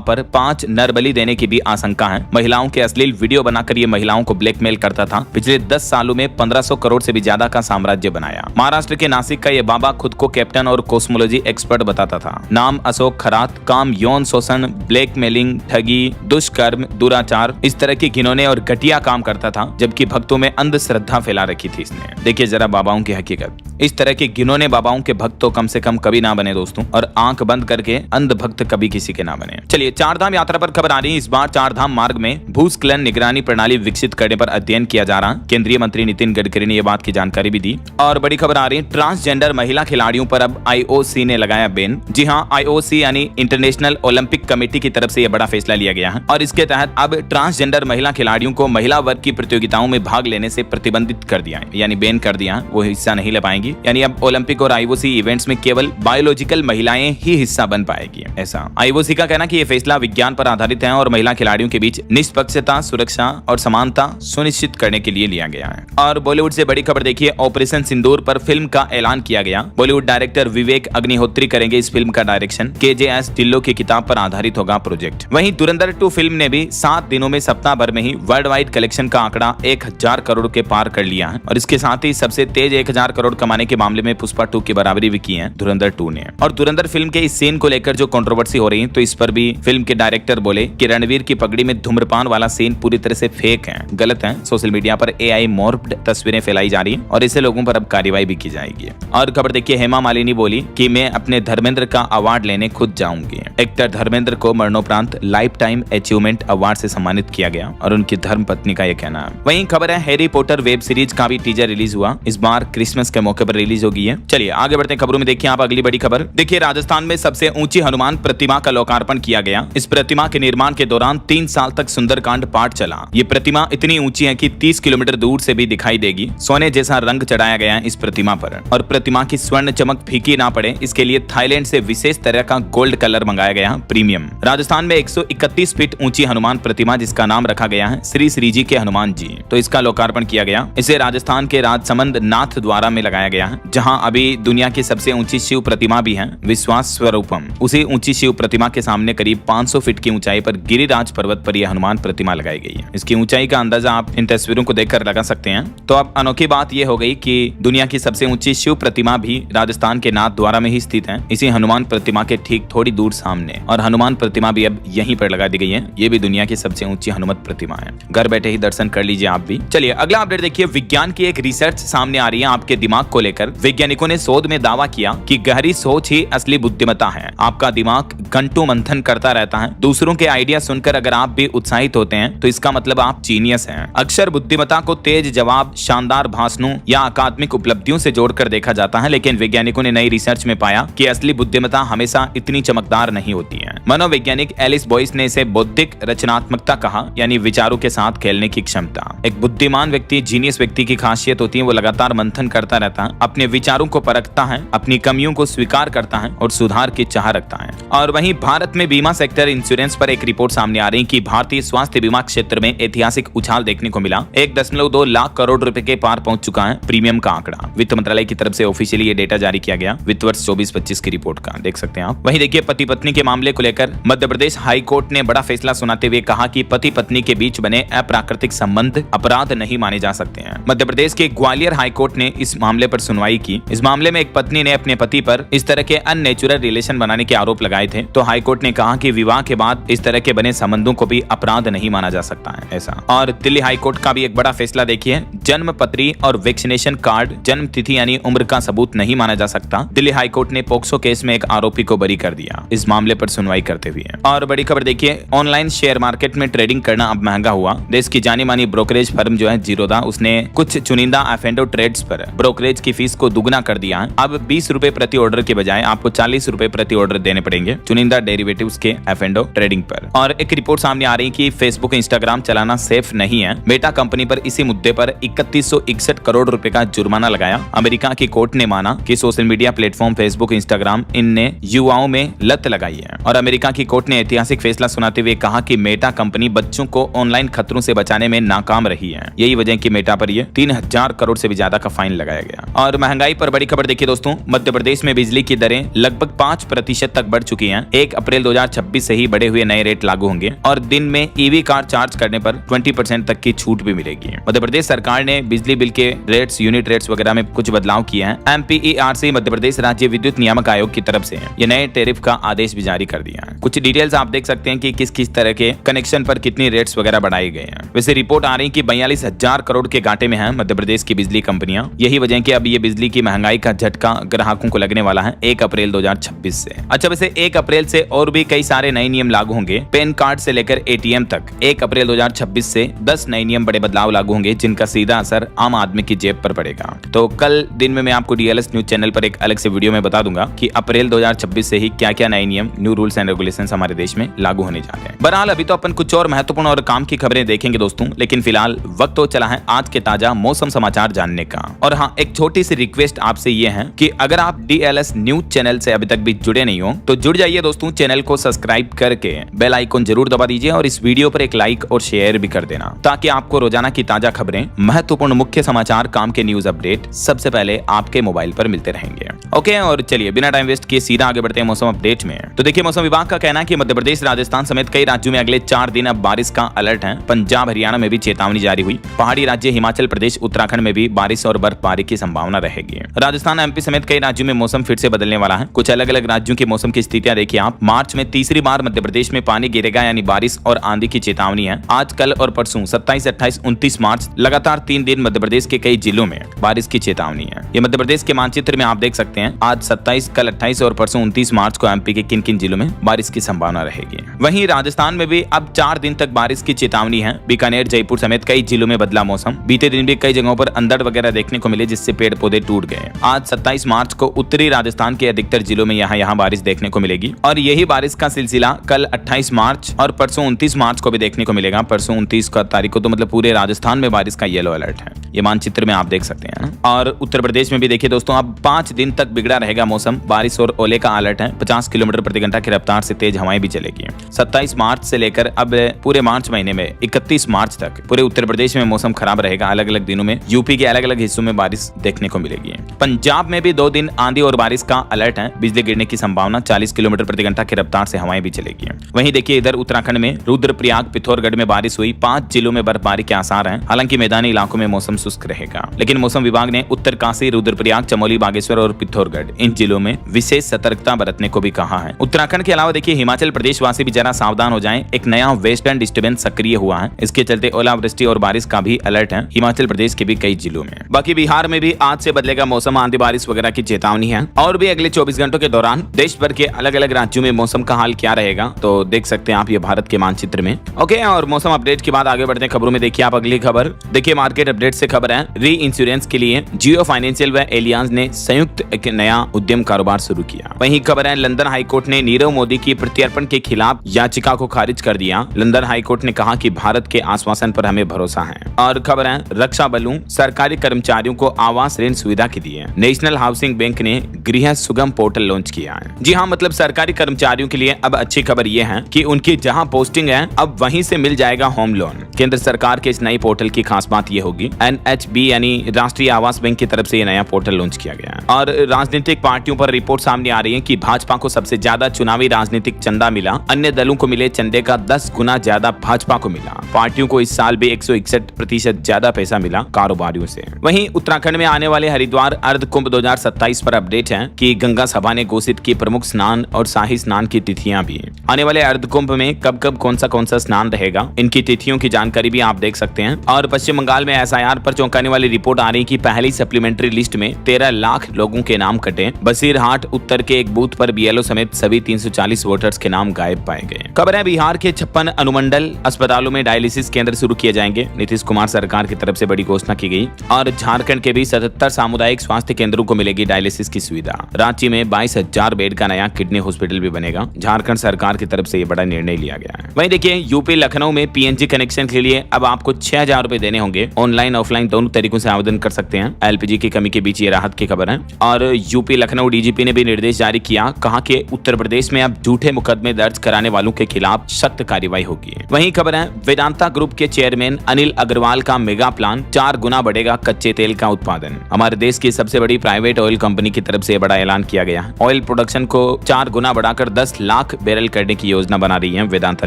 पर 5 नरबली देने की भी आशंका है। महिलाओं के अश्लील वीडियो बनाकर ये महिलाओं को ब्लैकमेल करता था। पिछले 10 सालों में 1500 करोड़ से भी ज्यादा का साम्राज्य बनाया। महाराष्ट्र के नासिक का ये बाबा खुद को कैप्टन और कॉस्मोलॉजी एक्सपर्ट बताता था। नाम अशोक खरात। काम यौन शोषण, ब्लैकमेलिंग, ठगी, दुष्कर्म, दुराचार, इस तरह के घिनौने और घटिया काम करता था, जबकि भक्तों में अंधश्रद्धा फैला रखी थी इसने। देखिए जरा बाबाओं की हकीकत। इस तरह के घिनौने बाबाओं के भक्त तो कम से कम कभी ना बने दोस्तों, और आंख बंद करके अंध भक्त कभी किसी के ना बने। चलिए चारधाम यात्रा पर खबर आ रही है। इस बार चारधाम मार्ग में भूस्खलन निगरानी प्रणाली विकसित करने पर अध्ययन किया जा रहा है। केंद्रीय मंत्री नितिन गडकरी ने यह बात की जानकारी भी दी। और बड़ी खबर आ रही है, ट्रांसजेंडर महिला खिलाड़ियों पर अब IOC ने लगाया बैन। जी हाँ, IOC यानी इंटरनेशनल ओलंपिक कमेटी की तरफ से यह बड़ा फैसला लिया गया है और इसके तहत अब ट्रांसजेंडर महिला खिलाड़ियों को महिला वर्ग की प्रतियोगिताओं में भाग लेने से प्रतिबंधित कर दिया है, यानी बैन कर दिया है। वो हिस्सा नहीं ले पाएंगी। यानी अब ओलंपिक और IOC इवेंट्स में केवल बायोलॉजिकल महिलाएं ही हिस्सा बन पाएगी। ऐसा IOC का कहना कि यह फैसला विज्ञान पर आधारित है और महिला खिलाड़ियों के बीच निष्पक्षता, सुरक्षा और समानता सुनिश्चित करने के लिए लिया गया है। और बॉलीवुड से बड़ी खबर देखिए, ऑपरेशन सिंदूर पर फिल्म का ऐलान किया गया। बॉलीवुड डायरेक्टर विवेक अग्निहोत्री करेंगे इस फिल्म का डायरेक्शन। KJS ढिल्लों की किताब पर आधारित होगा प्रोजेक्ट। वहीं धुरंधर 2 फिल्म ने भी 7 दिनों में सप्ताह भर में ही वर्ल्ड वाइड कलेक्शन का आंकड़ा 1000 करोड़ के पार कर लिया है और इसके साथ ही सबसे तेज 1000 करोड़ कमाने के मामले में पुष्पा 2 की बराबरी भी की है धुरंधर 2 ने। और धुरंधर फिल्म के इस सीन को लेकर जो कंट्रोवर्सी हो रही है, तो इस पर भी फिल्म के डायरेक्टर बोले कि रणवीर की पगड़ी में धूम्रपान वाला सीन पूरी तरह से फेक है, गलत है। सोशल मीडिया पर AI मॉर्फ्ड तस्वीरें फैलाई जा रही है और ऐसे लोगों पर अब कार्रवाई भी की जाएगी। और खबर देखिए, हेमा मालिनी बोली कि मैं अपने धर्मेंद्र का अवार्ड लेने खुद जाऊंगी। एक्टर धर्मेंद्र को मरणोपरांत लाइफ टाइम अचीवमेंट अवार्ड से सम्मानित किया गया और उनकी धर्म पत्नी का यह कहना है। वहीं खबर है, हैरी पॉटर वेब सीरीज का भी टीजर रिलीज हुआ। इस बार क्रिसमस के मौके पर रिलीज होगी है। चलिए आगे बढ़ते हैं खबरों में। देखिए आप अगली बड़ी खबर देखिए, राजस्थान में सबसे ऊंची हनुमान प्रतिमा का लोकार्पण किया गया। इस प्रतिमा के निर्माण के दौरान 3 साल तक सुंदरकांड पाठ चला। ये प्रतिमा इतनी ऊंची है कि 30 किलोमीटर दूर से भी दिखाई देगी। सोने जैसा रंग चढ़ाया गया है इस प्रतिमा पर और प्रतिमा की स्वर्ण चमक फीकी ना पड़े, इसके लिए थाईलैंड से विशेष तरह का गोल्ड कलर मंगाया गया, प्रीमियम। राजस्थान में 131 फीट ऊंची हनुमान प्रतिमा, जिसका नाम रखा गया है श्री श्रीजी के हनुमान जी, तो इसका लोकार्पण किया गया। इसे राजस्थान के राजसमंद नाथ द्वारा में लगाया गया है, जहां अभी दुनिया की सबसे ऊंची शिव प्रतिमा भी है, विश्वास स्वरूपम। उसी ऊंची शिव प्रतिमा के सामने करीब 500 फीट की ऊंचाई पर गिरिराज पर्वत पर यह हनुमान प्रतिमा लगाई गई है। इसकी ऊंचाई का अंदाजा आप इन तस्वीरों को देखकर लगा सकते हैं। तो अब अनोखी बात यह हो गई कि दुनिया की सबसे ऊंची शिव प्रतिमा भी राजस्थान के नाथ द्वारा में ही स्थित है, इसी हनुमान प्रतिमा के ठीक थोड़ी दूर सामने। और हनुमान प्रतिमा भी अब यहीं पर लगा दी गई है। ये भी दुनिया की सबसे ऊंची हनुमत प्रतिमा है। घर बैठे ही दर्शन कर लीजिए आप भी। चलिए अगला अपडेट देखिए, विज्ञान की एक रिसर्च सामने आ रही है आपके दिमाग को लेकर। वैज्ञानिकों ने शोध में दावा किया कि गहरी सोच ही असली बुद्धिमत्ता है। आपका दिमाग घंटों मंथन करता रहता है। दूसरों के आइडिया सुनकर अगर आप भी उत्साहित होते हैं तो इसका मतलब आप जीनियस हैं। अक्सर बुद्धिमत्ता को तेज जवाब, शानदार भाषणों या अकादमिक उपलब्धियों से जोड़कर देखा जाता है, लेकिन वैज्ञानिकों ने नई रिसर्च में पाया कि असली बुद्धिमत्ता हमेशा इतनी चमकदार नहीं होती है। मनोवैज्ञानिक एलिस बॉयस ने इसे बौद्धिक रचनात्मकता कहा, यानी विचारों के साथ खेलने की क्षमता। एक बुद्धिमान व्यक्ति, जीनियस व्यक्ति की खासियत होती है वो लगातार मंथन करता रहता है, अपने विचारों को परखता है, अपनी कमियों को स्वीकार करता है और सुधार की चाह रखता है। और वहीं भारत में बीमा सेक्टर इंश्योरेंस पर एक रिपोर्ट सामने आ रही है कि भारतीय स्वास्थ्य बीमा क्षेत्र में ऐतिहासिक उछाल देखने को मिला। 1.2 लाख करोड़ रुपए के पार पहुंच चुका है प्रीमियम का आंकड़ा। वित्त मंत्रालय की तरफ से ऑफिशियली ये डेटा जारी किया गया वित्त वर्ष 24-25 की रिपोर्ट का, देख सकते हैं आप। वहीं देखिए, पति पत्नी के मामले को लेकर मध्य प्रदेश हाई कोर्ट ने बड़ा फैसला सुनाते हुए कहा कि पति पत्नी के बीच बने अप्राकृतिक संबंध अपराध नहीं माने जा सकते हैं। मध्य प्रदेश के ग्वालियर हाई कोर्ट ने इस मामले पर सुनवाई की। इस मामले में एक पत्नी ने अपने पति पर इस तरह के अननेचुरल रिलेशन बनाने के आरोप लगाए थे, तो हाई कोर्ट ने कहा कि विवाह के बाद इस तरह के बने संबंधों को भी अपराध नहीं माना जा सकता है ऐसा। और दिल्ली हाई कोर्ट का भी एक बड़ा फैसला देखिए, जन्म पत्री और वैक्सीनेशन कार्ड जन्म तिथि यानी उम्र का सबूत नहीं माना जा सकता। दिल्ली हाई कोर्ट ने पोक्सो केस में एक आरोपी को बरी कर दिया इस मामले पर सुनवाई करते हुए। और बड़ी खबर देखिए, ऑनलाइन शेयर मार्केट में ट्रेडिंग करना अब महंगा हुआ। देश की जानी मानी ब्रोकरेज फर्म जो है जीरोधा, उसने कुछ चुनिंदा एफएनडो ट्रेड्स पर ब्रोकरेज की फीस को दुगना कर दिया है। अब 20 रुपए प्रति ऑर्डर के बजाय आपको 40 रुपए प्रति ऑर्डर देने पड़ेंगे चुनिंदा डेरिवेटिव्स के एफएनडो ट्रेडिंग पर। और एक रिपोर्ट सामने आ रही कि फेसबुक, इंस्टाग्राम चलाना सेफ नहीं है। मेटा कंपनी पर इसी मुद्दे पर 3161 करोड़ रुपए का जुर्माना लगाया। अमेरिका की कोर्ट ने माना कि social media platform Facebook, Instagram इनने युवाओं में लत लगाई है। और अमेरिका की कोर्ट ने ऐतिहासिक फैसला सुनाते हुए कहा कि मेटा कंपनी बच्चों को ऑनलाइन खतरों से बचाने में नाकाम रही है। यही वजह कि मेटा पर यह 3000 करोड़ से भी ज्यादा का फाइन लगाया गया। और महंगाई पर बड़ी खबर देखिए दोस्तों, मध्य प्रदेश में बिजली की दरें लगभग 5% 30% तक बढ़ चुकी हैं। 1 अप्रैल 2026 से ही बढ़े हुए नए रेट लागू होंगे और दिन में ईवी कार चार्ज करने पर 20% तक की छूट भी मिलेगी। मध्य प्रदेश सरकार ने बिजली बिल के रेट्स, यूनिट रेट्स वगैरह में कुछ बदलाव किए हैं। MPERC मध्य प्रदेश राज्य विद्युत नियामक आयोग की तरफ से ये नए टैरिफ का आदेश भी जारी कर दिया है। कुछ डिटेल्स आप देख सकते हैं कि किस किस तरह के कनेक्शन पर कितनी रेट्स वगैरह बढ़ाए गए हैं। वैसे रिपोर्ट आ रही कि 42,000 करोड़ के घाटे में है मध्य प्रदेश की बिजली कंपनियां। यही वजह कि अब ये बिजली की महंगाई का झटका ग्राहकों को लगने वाला है 1 अप्रैल 2026 से। अच्छा, वैसे 1 अप्रैल से और भी कई सारे नए नियम लागू होंगे। पैन कार्ड से लेकर ATM तक 1 अप्रैल 2026 से 10 नए नियम, बड़े बदलाव लागू होंगे जिनका सीधा असर आम आदमी की जेब पर पड़ेगा। तो कल दिन में मैं आपको DLS न्यूज चैनल पर एक अलग से वीडियो में बता दूंगा कि अप्रैल 2026 से ही क्या क्या नए नियम, न्यू रूल्स एंड रेगुलेशंस हमारे देश में लागू होने जा रहे हैं। बहरहाल अभी तो अपन कुछ और महत्वपूर्ण और काम की खबरें देखेंगे दोस्तों, लेकिन फिलहाल वक्त तो चला है आज के ताजा मौसम समाचार जानने का। और हाँ, एक छोटी सी रिक्वेस्ट आपसे ये है कि अगर आप DLS न्यूज चैनल से अभी तक भी जुड़े नहीं हो तो जुड़ जाइए दोस्तों। चैनल को सब्सक्राइब करके बेल आइकन जरूर दबा दीजिए और इस वीडियो पर एक लाइक और शेयर भी कर देना, ताकि आपको रोजाना की ताजा खबरें, महत्वपूर्ण मुख्य समाचार, काम के न्यूज अपडेट सबसे पहले आपके मोबाइल पर मिलते रहेंगे। ओके, और चलिए बिना टाइम वेस्ट किए सीधा आगे बढ़ते हैं मौसम अपडेट में। तो देखिए, मौसम विभाग का कहना है कि मध्य प्रदेश, राजस्थान समेत कई राज्यों में अगले 4 दिन अब बारिश का अलर्ट है। पंजाब, हरियाणा में भी चेतावनी जारी हुई। पहाड़ी राज्य हिमाचल प्रदेश, उत्तराखंड में भी बारिश और बर्फबारी की संभावना रहेगी। राजस्थान, MP समेत कई राज्यों में मौसम फिर से बदलने वाला है। कुछ अलग अलग राज्यों के मौसम की स्थितियां देखिए आप। मार्च में तीसरी बार मध्य प्रदेश में पानी गिरेगा, यानी बारिश और आंधी की चेतावनी है। आज, कल और परसों 27, 28, 29 मार्च लगातार 3 दिन मध्य प्रदेश के कई जिलों में बारिश की चेतावनी है। ये मध्य प्रदेश के मानचित्र में आप देख सकते हैं। आज 27, कल 28 और परसों 29 मार्च को MP के किन किन जिलों में बारिश की संभावना रहेगी। वहीं राजस्थान में भी अब 4 दिन तक बारिश की चेतावनी है। बीकानेर, जयपुर समेत कई जिलों में बदला मौसम। बीते दिन भी कई जगहों पर अंधड़ वगैरह देखने को मिले, जिससे पेड़ पौधे टूट गए। आज 27 मार्च को उत्तरी राजस्थान के अधिकतर जिलों में यहाँ बारिश देखने को मिलेगी और यही बारिश का सिलसिला कल 28 मार्च और परसों 29 मार्च को भी देखने को मिलेगा। परसों 29 तारीख को तो मतलब पूरे राजस्थान में बारिश का येलो अलर्ट है। ये मानचित्र में आप देख सकते हैं। और उत्तर प्रदेश में भी देखिए दोस्तों, अब 5 दिन तक बिगड़ा रहेगा मौसम। बारिश और ओले का अलर्ट है। 50 किलोमीटर प्रति घंटा की रफ्तार से तेज हवाएं भी चलेगी। 27 मार्च से लेकर अब पूरे मार्च महीने में 31 मार्च तक पूरे उत्तर प्रदेश में मौसम खराब रहेगा। अलग अलग दिनों में यूपी के अलग अलग हिस्सों में बारिश देखने को मिलेगी। पंजाब में भी 2 दिन आंधी और बारिश का अलर्ट है। बिजली गिरने की संभावना। 40 किलोमीटर प्रति घंटा की रफ्तार से हवाएं भी चलेगी। वहीं देखिए, इधर उत्तराखंड में रुद्रप्रयाग, पिथौरागढ़ में बारिश हुई। 5 जिलों में बर्फबारी के आसार हैं। हालांकि मैदानी इलाकों में मौसम शुष्क रहेगा, लेकिन मौसम विभाग ने उत्तरकाशी, रुद्रप्रयाग, चमोली, बागेश्वर और पिथौरागढ़ इन जिलों में विशेष सतर्कता बरतने को भी कहा है। उत्तराखंड के अलावा देखिए, हिमाचल प्रदेश वासी भी जरा सावधान हो जाएं। एक नया वेस्टर्न डिस्टर्बेंस सक्रिय हुआ है। इसके चलते ओलावृष्टि और बारिश का भी अलर्ट है हिमाचल प्रदेश के भी कई जिलों में। बाकी बिहार में भी आज से बदलेगा मौसम। आंधी बारिश वगैरह की चेतावनी है। और भी अगले 24 घंटों के दौरान देश भर के अलग अलग राज्यों में मौसम का हाल क्या रहेगा तो देख सकते हैं आप ये भारत के मानचित्र में। ओके, और मौसम अपडेट के बाद आगे बढ़ते हैं खबरों में। देखिए आप अगली खबर, देखिए मार्केट अपडेट से खबर है। री इंश्योरेंस के लिए जियो फाइनेंशियल व एलियांज ने संयुक्त एक नया उद्यम कारोबार शुरू किया। वहीं खबर है, लंदन हाईकोर्ट ने नीरव मोदी की प्रत्यर्पण के खिलाफ याचिका को खारिज कर दिया। लंदन हाईकोर्ट ने कहा कि भारत के आश्वासन पर हमें भरोसा है। और खबर है, रक्षा बलों सरकारी कर्मचारियों को आवास ऋण सुविधा के लिए नेशनल हाउसिंग बैंक ने गृह सुगम पोर्टल लॉन्च किया है। जी हाँ, मतलब सरकारी कर्मचारियों के लिए अब अच्छी खबर यह है कि उनकी जहां पोस्टिंग है अब वहीं से मिल जाएगा होम लोन। केंद्र सरकार के इस नई पोर्टल की खास बात यह होगी, NHB यानी राष्ट्रीय आवास बैंक की तरफ से यह नया पोर्टल लॉन्च किया गया है। और राजनीतिक पार्टियों पर रिपोर्ट सामने आ रही है कि भाजपा को सबसे ज्यादा चुनावी राजनीतिक चंदा मिला। अन्य दलों को मिले चंदे का 10 गुना ज्यादा भाजपा को मिला। पार्टियों को इस साल भी 161% ज्यादा पैसा मिला कारोबारियों से। वहीं उत्तराखंड में आने वाले हरिद्वार अर्ध कुंभ 2027 पर अपडेट है कि गंगा सभा ने घोषित की प्रमुख स्नान और शाही स्नान की तिथियां भी। आने वाले अर्ध कुंभ में कब कब कौन सा स्नान रहेगा, इनकी तिथियों की जानकारी भी आप देख सकते हैं। और पश्चिम बंगाल में SIR पर चौंकाने वाली रिपोर्ट आ रही कि पहली सप्लीमेंट्री लिस्ट में 13 लाख लोगों के नाम कटे। बसीरहाट उत्तर के एक बूथ पर BLO समेत सभी 340 वोटर्स के नाम गायब पाए गए। खबर है, बिहार के 56 अनुमंडल अस्पतालों में डायलिसिस केंद्र शुरू किए जाएंगे। नीतीश कुमार सरकार की तरफ से बड़ी घोषणा की गई। और झारखंड के भी 77 सामुदायिक स्वास्थ्य केंद्रों को मिलेगी डायलिसिस की सुविधा। रांची में 22,000 बेड का नया किडनी हॉस्पिटल भी बनेगा। झारखंड सरकार की तरफ से ये बड़ा निर्णय लिया गया है। वहीं देखिए, यूपी लखनऊ में PNG कनेक्शन के लिए अब आपको 6,000 रुपए देने होंगे। ऑनलाइन ऑफलाइन दोनों तरीकों से आवेदन कर सकते हैं। LPG की कमी के बीच ये राहत की खबर है। और यूपी लखनऊ DGP ने भी निर्देश जारी किया, कहा कि उत्तर प्रदेश में अब झूठे मुकदमे दर्ज कराने वालों के खिलाफ सख्त कार्रवाई होगी। वहीं खबर है, वेदांता ग्रुप के चेयरमैन अनिल अग्रवाल का मेगा प्लान, 4 गुना बढ़ेगा कच्चे तेल का उत्पादन। हमारे देश की सबसे बड़ी प्राइवेट ऑयल कंपनी की तरफ से बड़ा ऐलान किया गया है। ऑयल प्रोडक्शन प्रोडक्शन को 4 गुना बढ़ाकर 10 लाख बैरल करने की योजना बना रही है वेदांता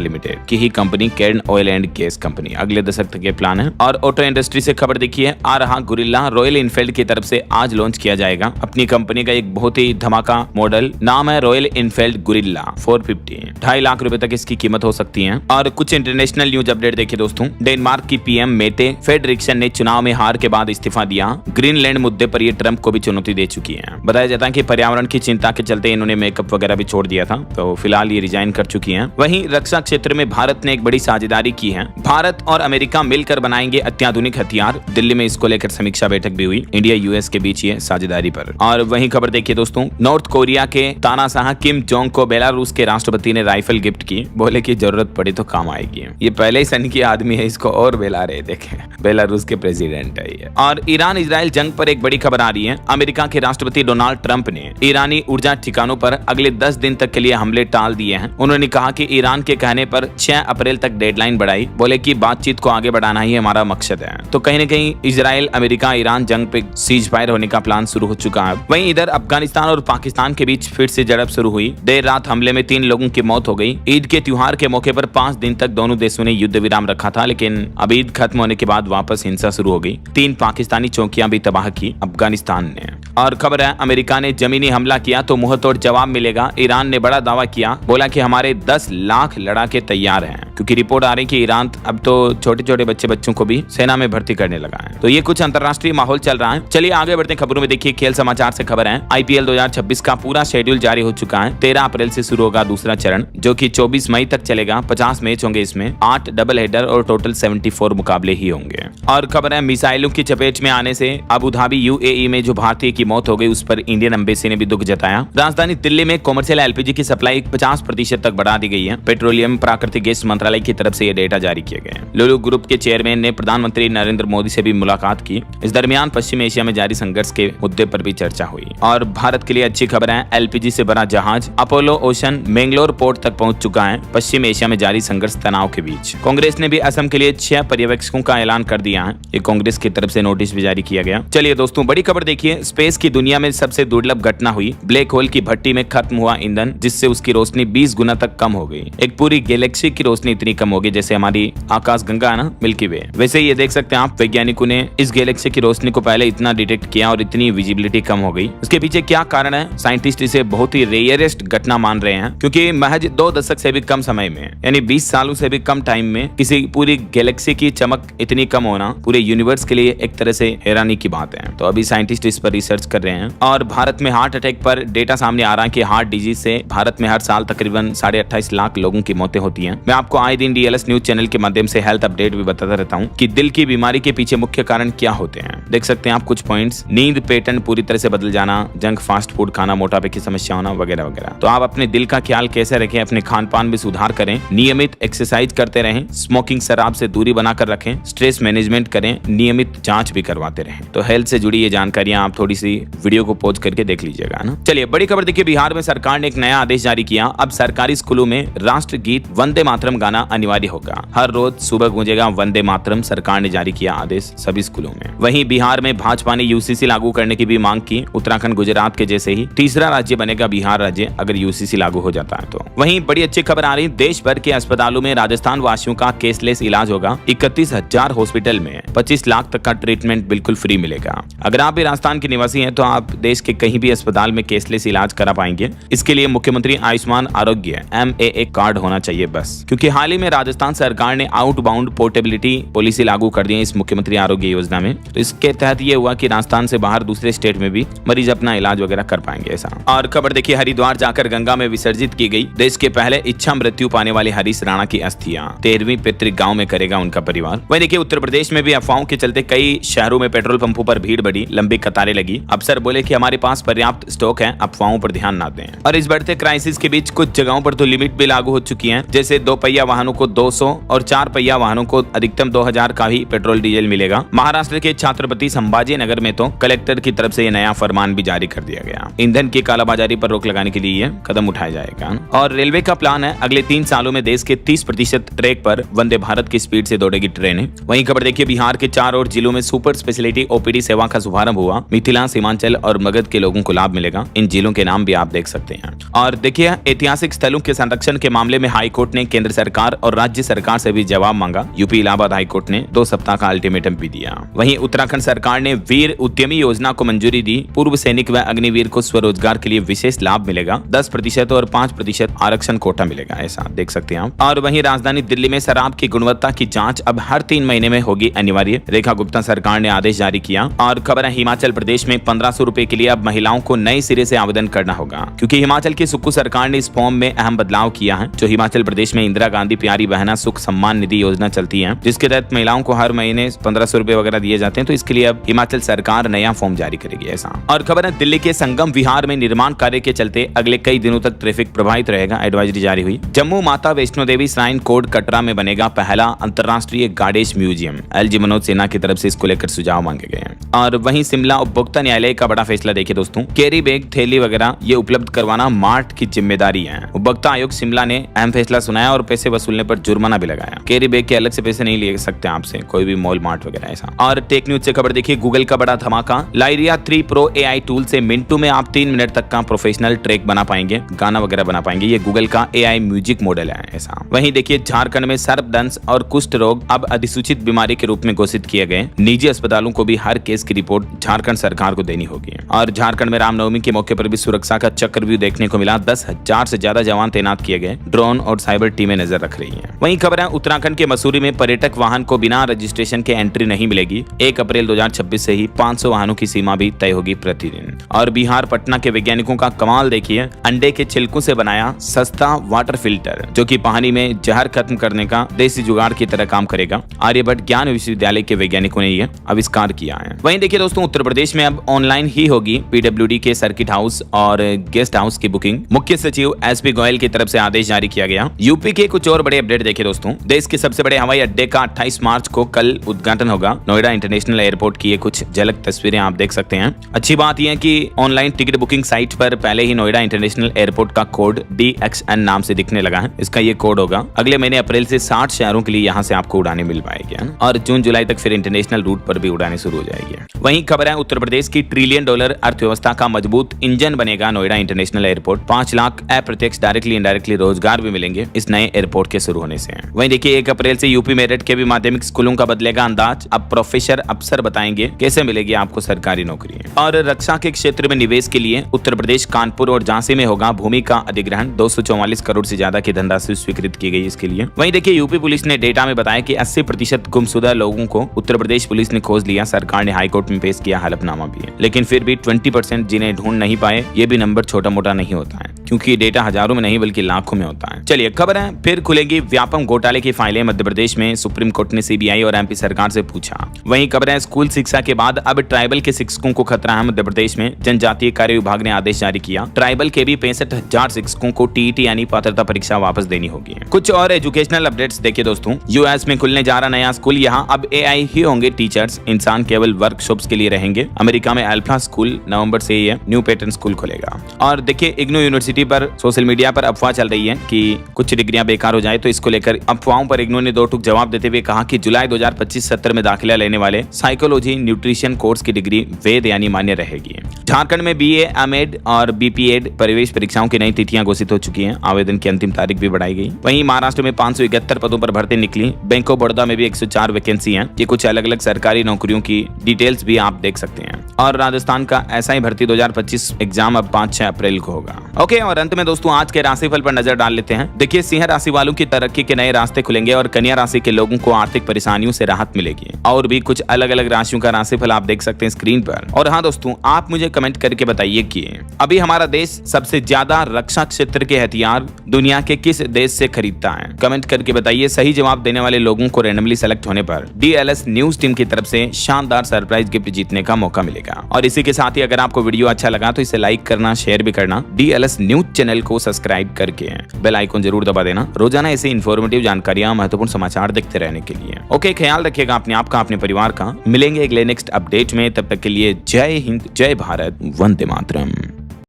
लिमिटेड की ही company Cairn oil and gas company. अगले दशक तक ये प्लान है। और ऑटो इंडस्ट्री से खबर देखिए, आ रहा गुरिल्ला रॉयल इनफील्ड की तरफ से आज लॉन्च किया जाएगा अपनी कंपनी का एक बहुत ही धमाका मॉडल। नाम है रॉयल इनफील्ड गुरिल्ला 450। 2.5 लाख रुपए तक इसकी कीमत हो सकती है। और कुछ इंटरनेशनल न्यूज अपडेट देखिए दोस्तों। डेनमार्क की पीएम मेटे फेडरिक्सन ने चुनाव में हार के बाद इस्तीफा दिया। ग्रीनलैंड मुद्दे पर ये ट्रंप को भी चुनौती दे चुकी है। बताया जाता है कि पर्यावरण की चिंता के चलते इन्होंने मेकअप वगैरह भी छोड़ दिया था, तो फिलहाल ये रिजाइन कर चुकी हैं। वहीं रक्षा क्षेत्र में भारत ने एक बड़ी साझेदारी की है। भारत और अमेरिका मिलकर बनाएंगे अत्याधुनिक हथियार। दिल्ली में इसको लेकर समीक्षा बैठक भी हुई इंडिया यूएस के बीच ये साझेदारी पर। और वहीं खबर देखिए दोस्तों, नॉर्थ कोरिया के तानाशाह किम जोंग को बेलारूस के राष्ट्रपति ने राइफल गिफ्ट की। बोले कि जरूरत पड़ी तो काम आएगी। ये पहले ही सन की आदमी है, इसको और बेला रहे देखे। बेलारूस के प्रेसिडेंट है ये। और ईरान इजराइल जंग पर एक बड़ी खबर आ रही है। अमेरिका के राष्ट्रपति डोनाल्ड ट्रंप ने ईरानी ऊर्जा ठिकानों पर अगले 10 दिन तक के लिए हमले टाल दिए हैं। उन्होंने कहा कि ईरान के कहने पर 6 अप्रैल तक डेडलाइन बढ़ाई। बोले कि बातचीत को आगे बढ़ाना ही हमारा मकसद है। तो कहीं न कहीं इजराइल अमेरिका ईरान जंग पे सीज फायर होने का प्लान शुरू हो चुका है। वहीं इधर अफगानिस्तान और पाकिस्तान के बीच फिर से झड़प शुरू हुई। देर रात हमले में 3 लोगों की मौत हो गई। ईद के त्योहार के मौके पर 5 दिन तक दोनों देशों ने युद्ध विराम रखा था, लेकिन अब ईद खत्म होने के बाद वापस हिंसा शुरू हो गई। 3 पाकिस्तानी चौकियां भी तबाह की अफगानिस्तान ने। और खबर है, अमेरिका ने जमीनी हमला किया तो मुंहतोड़ जवाब मिलेगा। ईरान ने बड़ा दावा किया, बोला कि हमारे 10 लाख लड़ाके तैयार हैं, क्योंकि रिपोर्ट आ रही कि ईरान अब तो छोटे छोटे बच्चों को भी सेना में भर्ती करने लगा है। तो ये कुछ अंतर्राष्ट्रीय माहौल चल रहा है। चलिए आगे बढ़ते हैं खबरों में। देखिए खेल समाचार से खबर है, आईपीएल 2026 का पूरा शेड्यूल जारी हो चुका है। 13 अप्रैल से शुरू होगा दूसरा चरण, जो कि 24 मई तक चलेगा। 50 मैच होंगे इसमें, 8 डबल हेडर और टोटल 74 मुकाबले ही होंगे। और खबर है, मिसाइलों की चपेट में आने से अबू धाबी यूएई में जो भारतीय की मौत हो गई, उस पर इंडियन एम्बेसी ने भी दुख जताया। राजधानी दिल्ली में कॉमर्शियल एलपीजी की सप्लाई 50% तक बढ़ा दी गई है। पेट्रोलियम प्राकृतिक गैस मंत्रालय की तरफ से ये डेटा जारी किए गए। लुलु ग्रुप के चेयरमैन ने प्रधानमंत्री नरेंद्र मोदी से भी मुलाकात की। इस दरमियान पश्चिम एशिया में जारी संघर्ष के मुद्दे पर भी चर्चा हुई। और भारत के लिए अच्छी खबर है, एलपीजी से भरा जहाज अपोलो ओशन मैंगलोर पोर्ट तक पहुंच चुका है। पश्चिम एशिया में जारी संघर्ष तनाव के बीच कांग्रेस ने भी असम के लिए 6 पर्यवेक्षकों का ऐलान कर दिया है। ये कांग्रेस की तरफ से नोटिस भी जारी किया गया। चलिए दोस्तों, बड़ी खबर देखिए, स्पेस की दुनिया में सबसे दुर्लभ घटना हुई। ब्लैक होल की भट्टी में खत्म हुआ ईंधन, जिससे उसकी रोशनी 20 गुना तक कम हो गई। एक पूरी गैलेक्सी की रोशनी इतनी कम हो गई जैसे हमारी आकाश गंगा है ना, मिल्की वे। वैसे ये देख सकते हैं आप, वैज्ञानिकों ने इस गैलेक्सी की रोशनी को पहले इतना डिटेक्ट किया और इतनी विजिबिलिटी कम हो गई। उसके पीछे क्या कारण है? साइंटिस्ट इसे बहुत ही रेयरेस्ट घटना मान रहे हैं, क्योंकि महज 2 दशक से भी कम समय में, यानी 20 सालों से भी कम टाइम में किसी पूरी गैलेक्सी की चमक इतनी कम होना पूरे यूनिवर्स के लिए एक तरह से हैरानी की बात है। तो अभी साइंटिस्ट इस पर रिसर्च कर रहे हैं। और भारत में हार्ट अटैक पर डेटा सामने आ रहा है कि हार्ट डिजीज से भारत में हर साल तकरीबन 28.5 लाख लोगों की मौतें होती हैं। मैं आपको आए दिन डीएलएस न्यूज चैनल के माध्यम से हेल्थ अपडेट भी बताता रहता हूं कि दिल की बीमारी के पीछे मुख्य कारण क्या होते हैं। देख सकते हैं आप कुछ पॉइंट्स, नींद पैटर्न पूरी तरह से बदल जाना, जंक फास्ट फूड खाना, मोटापे की समस्या होना वगैरह वगैरह। तो आप अपने दिल का ख्याल कैसे रखें? अपने खान पान में सुधार करें, नियमित एक्सरसाइज करते रहें, स्मोकिंग शराब से दूरी बनाकर रखें, स्ट्रेस मैनेजमेंट करें, नियमित जांच भी करवाते रहें। तो हेल्थ से जुड़ी ये जानकारियां आप थोड़ी सी वीडियो को पॉज करके देख लीजिएगा ना। चलिए बड़ी खबर देखिए, बिहार में सरकार ने एक नया आदेश जारी किया। अब सरकारी स्कूलों में राष्ट्र गीत वंदे मातरम गाना अनिवार्य होगा। हर रोज सुबह गूंजेगा वंदे मातरम। सरकार ने जारी किया आदेश सभी स्कूलों में। वहीं बिहार में भाजपा ने यूसीसी लागू करने की भी मांग की। उत्तराखंड गुजरात के जैसे ही तीसरा राज्य बनेगा बिहार राज्य, अगर यूसीसी लागू हो जाता है तो। वहीं बड़ी अच्छी खबर आ रही, देश भर के अस्पतालों में राजस्थान वासियों का केसलेस इलाज होगा। 31,000 हॉस्पिटल में 25 लाख तक का ट्रीटमेंट बिल्कुल फ्री मिलेगा। अगर आप भी राजस्थान के निवासी हैं तो आप देश के कहीं भी अस्पताल में केसलेस इलाज करा पाएंगे। इसके लिए मुख्यमंत्री आयुष्मान आरोग्य MAA कार्ड होना चाहिए बस, क्योंकि हाल ही में राजस्थान सरकार ने आउटबाउंड पोर्टेबिलिटी पॉलिसी लागू कर दी है इस मुख्यमंत्री आरोग्य योजना में। तो इसके तहत ये हुआ कि राजस्थान से बाहर दूसरे स्टेट में भी मरीज अपना इलाज वगैरह कर पाएंगे ऐसा। और खबर देखिए, हरिद्वार जाकर गंगा में विसर्जित की गई देश के पहले इच्छा मृत्यु पाने वाले हरीश राणा की अस्थियां। 13वीं पैतृक गांव में करेगा उनका परिवार। वहीं देखिए, उत्तर प्रदेश में भी अफवाहों के चलते कई शहरों में पेट्रोल पंपों पर भीड़ बढ़ी, लंबी कतारें लगी। अफसर बोले कि हमारे पास पर्याप्त स्टॉक है, अफवाहों पर ध्यान ना दें। और इस बढ़ते क्राइसिस के बीच कुछ जगहों पर तो लिमिट भी लागू हो चुकी है, जैसे 2 पहिया वाहनों को 200 और 4 पहिया वाहनों को अधिकतम 2000 का ही पेट्रोल डीजल मिलेगा। महाराष्ट्र के छत्रपति संभाजी नगर में तो कलेक्टर की तरफ से ये नया फरमान भी जारी कर दिया गया। ईंधन की कालाबाजारी पर रोक लगाने के लिए ये कदम उठाया जाएगा। और रेलवे का प्लान है, अगले 3 सालों में देश के 30% ट्रैक पर वंदे भारत की स्पीड से दौड़ेगी ट्रेनें। वहीं खबर देखिए, बिहार के 4 और जिलों में सुपर स्पेशलिटी OPD सेवा का शुभारंभ हुआ। मिथिला, सीमांचल और मगध के लोगों को लाभ मिलेगा। इन जिलों के परिणाम भी आप देख सकते हैं। और देखिए, ऐतिहासिक स्थलों के संरक्षण के मामले में हाईकोर्ट ने केंद्र सरकार और राज्य सरकार से भी जवाब मांगा। यूपी इलाहाबाद हाईकोर्ट ने 2 सप्ताह का अल्टीमेटम भी दिया। वहीं उत्तराखंड सरकार ने वीर उद्यमी योजना को मंजूरी दी। पूर्व सैनिक व अग्निवीर को स्वरोजगार के लिए विशेष लाभ मिलेगा। 10% और 5% आरक्षण कोटा मिलेगा, ऐसा देख सकते हैं आप। और वहीं राजधानी दिल्ली में शराब की गुणवत्ता की जांच अब हर 3 महीने में होगी अनिवार्य। रेखा गुप्ता सरकार ने आदेश जारी किया। और खबर है, हिमाचल प्रदेश में 1500 रुपए के लिए अब महिलाओं को नए सिरे से आवेदन करना होगा, क्योंकि हिमाचल की सुक्खू सरकार ने इस फॉर्म में अहम बदलाव किया है। जो हिमाचल प्रदेश में इंदिरा गांधी प्यारी बहना सुख सम्मान निधि योजना चलती है, जिसके तहत महिलाओं को हर महीने 1500 रुपए वगैरह दिए जाते हैं, तो इसके लिए अब हिमाचल सरकार नया फॉर्म जारी करेगी, ऐसा। और खबर है, दिल्ली के संगम विहार में निर्माण कार्य के चलते अगले कई दिनों तक ट्रैफिक प्रभावित रहेगा, एडवाइजरी जारी हुई। जम्मू माता वैष्णो देवी श्राइन कोड कटरा में बनेगा पहला अंतर्राष्ट्रीय गार्डेज म्यूजियम। एलजी मनोज सिन्हा की तरफ से इसको लेकर सुझाव मांगे गए हैं। और वहीं शिमला उपभोक्ता न्यायालय का बड़ा फैसला देखिए दोस्तों, कैरी बैग, थैली वगैरह ये उपलब्ध करवाना मार्ट की जिम्मेदारी है। उपभोक्ता आयोग शिमला ने अहम फैसला सुनाया और पैसे वसूलने पर जुर्माना भी लगाया। कैरी बैग के अलग से पैसे नहीं ले सकते आपसे कोई भी मॉल मार्ट वगैरह, ऐसा। और टेक न्यूज से खबर देखिए, गूगल का बड़ा धमाका। लाइरिया 3 प्रो AI टूल से मिनटों में आप 3 मिनट तक का प्रोफेशनल ट्रैक बना पाएंगे, गाना वगैरह बना पाएंगे। ये गूगल का AI म्यूजिक मॉडल है, ऐसा। वहीं देखिए, झारखंड में सर्पदंश और कुष्ठ रोग अब अधिसूचित बीमारी के रूप में घोषित किए गए। निजी अस्पतालों को भी हर केस की रिपोर्ट झारखंड सरकार को देनी होगी। और झारखंड में रामनवमी के मौके पर भी सुरक्षा का चक्रव्यूह देखने को मिला। 10,000 से ज्यादा जवान तैनात किए गए। ड्रोन और साइबर टीमें नजर रख रही हैं। वहीं खबर है, उत्तराखंड के मसूरी में पर्यटक वाहन को बिना रजिस्ट्रेशन के एंट्री नहीं मिलेगी। 1 अप्रैल 2026 से ही 500 वाहनों की सीमा भी तय होगी प्रतिदिन। और बिहार पटना के वैज्ञानिकों का कमाल देखिए, अंडे के छिलकों से बनाया सस्ता वाटर फिल्टर, जो कि पानी में जहर खत्म करने का देसी जुगाड़ की तरह काम करेगा। आर्यभट्ट ज्ञान विश्वविद्यालय के वैज्ञानिकों ने यह आविष्कार किया है। वहीं देखिए दोस्तों, उत्तर प्रदेश में अब ऑनलाइन ही होगी PWD के सर्किट हाउस और गेस्ट हाउस की बुकिंग। मुख्य सचिव SP गोयल की तरफ से आदेश जारी किया गया। यूपी के कुछ और बड़े अपडेट देखिए दोस्तों, देश के सबसे बड़े हवाई अड्डे का 28 मार्च को कल उद्घाटन होगा। नोएडा इंटरनेशनल एयरपोर्ट की ये कुछ झलक तस्वीरें आप देख सकते हैं। अच्छी बात यह है कि ऑनलाइन टिकट बुकिंग साइट पर पहले ही नोएडा इंटरनेशनल एयरपोर्ट का कोड DXN नाम से दिखने लगा है। इसका ये कोड होगा। अगले महीने अप्रैल से 60 शहरों के लिए यहाँ से आपको उड़ानें मिल पाएगी और जून जुलाई तक फिर इंटरनेशनल रूट पर भी उड़ानें शुरू हो जाएगी। वहीं खबर है, उत्तर प्रदेश की $1 ट्रिलियन अर्थव्यवस्था का मजबूत इंजन बनेगा नोएडा इंटरनेशनल एयरपोर्ट। 5 लाख अप्रत्यक्ष डायरेक्टली इनडायरेक्टली रोजगार भी मिलेंगे इस नए एयरपोर्ट के शुरू होने से। वहीं देखिए, 1 अप्रैल से यूपी मेरठ के भी माध्यमिक स्कूलों का बदलेगा अंदाज। अब प्रोफेसर अफसर बताएंगे कैसे मिलेगी आपको सरकारी नौकरी। और रक्षा के क्षेत्र में निवेश के लिए उत्तर प्रदेश कानपुर और झांसी में होगा भूमि का अधिग्रहण। 244 करोड़ से ज्यादा की धनराशि स्वीकृत की गई इसके लिए। वहीं देखिए, यूपी पुलिस ने डेटा में बताया कि 80% गुमशुदा लोगों को उत्तर प्रदेश पुलिस ने खोज लिया। सरकार ने हाईकोर्ट में पेश किया हलफनामा भी है, लेकिन फिर भी 20% जिन्हें ढूंढ नहीं पाए, ये भी नंबर छोटा मोटा नहीं होता है, क्योंकि डेटा हजारों में नहीं बल्कि लाखों में होता है। चलिए, खबर है, फिर खुलेगी व्यापम घोटाले की फाइलें। मध्य प्रदेश में सुप्रीम कोर्ट ने CBI और MP सरकार से पूछा। वहीं खबर है, स्कूल शिक्षा के बाद अब ट्राइबल के शिक्षकों को खतरा है। मध्य प्रदेश में जनजातीय कार्य विभाग ने आदेश जारी किया। ट्राइबल के भी 65,000 शिक्षकों को TET यानी पात्रता परीक्षा वापस देनी होगी। कुछ और एजुकेशनल अपडेट्स देखिए दोस्तों, US में खुलने जा रहा नया स्कूल। यहाँ अब AI ही होंगे टीचर्स, इंसान केवल वर्कशॉप्स के लिए रहेंगे। अमेरिका में अल्फा स्कूल नवंबर से ये न्यू पैटर्न स्कूल खुलेगा। और देखिए, इग्नू यूनिवर्सिटी पर सोशल मीडिया पर अफवाह चल रही है कि कुछ डिग्रियां बेकार हो जाए, तो इसको लेकर अफवाहों पर इग्नू ने 2 टूक जवाब देते हुए कहा कि जुलाई 2025-70 में दाखिला लेने वाले साइकोलॉजी न्यूट्रिशन कोर्स की डिग्री वैध यानी मान्य रहेगी। झारखंड में BA, MEd और BPEd प्रवेश परीक्षाओं की नई तिथियां घोषित हो चुकी हैं। आवेदन की अंतिम तारीख भी बढ़ाई गई। वहीं महाराष्ट्र में 571 पदों पर भर्ती निकली। बैंक ऑफ बड़ौदा में भी 104 वैकेंसी हैं। ये कुछ अलग अलग सरकारी नौकरियों की डिटेल्स भी आप देख सकते हैं। और राजस्थान का SI भर्ती 2025 एग्जाम अब 5-6 अप्रैल को होगा। ओके, और अंत में दोस्तों आज के राशिफल पर नजर डाल लेते हैं। देखिए, सिंह राशि वालों की तरक्की के नए रास्ते खुलेंगे और कन्या राशि के लोगों को आर्थिक परेशानियों से राहत मिलेगी। और भी कुछ अलग अलग राशियों का राशिफल आप देख सकते हैं स्क्रीन पर। और हाँ दोस्तों, आप मुझे कमेंट करके बताइए कि अभी हमारा देश सबसे ज्यादा रक्षा क्षेत्र के हथियार दुनिया के किस देश से खरीदता है। कमेंट करके बताइए। सही जवाब देने वाले लोगों को रैंडमली सेलेक्ट होने पर DLS न्यूज टीम की तरफ से शानदार सरप्राइज गिफ्ट जीतने का मौका मिलेगा। और इसी के साथ ही अगर आपको वीडियो अच्छा लगा तो इसे लाइक करना, शेयर भी करना। DLS न्यूज चैनल को सब्सक्राइब करके बेल आइकन जरूर दबा देना। रोजाना ऐसे इन्फॉर्मेटिव जानकारियां, महत्वपूर्ण समाचार देखते रहने के लिए। ओके, ख्याल रखिएगा अपने आप का, अपने परिवार का। मिलेंगे अगले नेक्स्ट अपडेट में। तब तक के लिए जय हिंद, जय भारत, वंदे मातरम।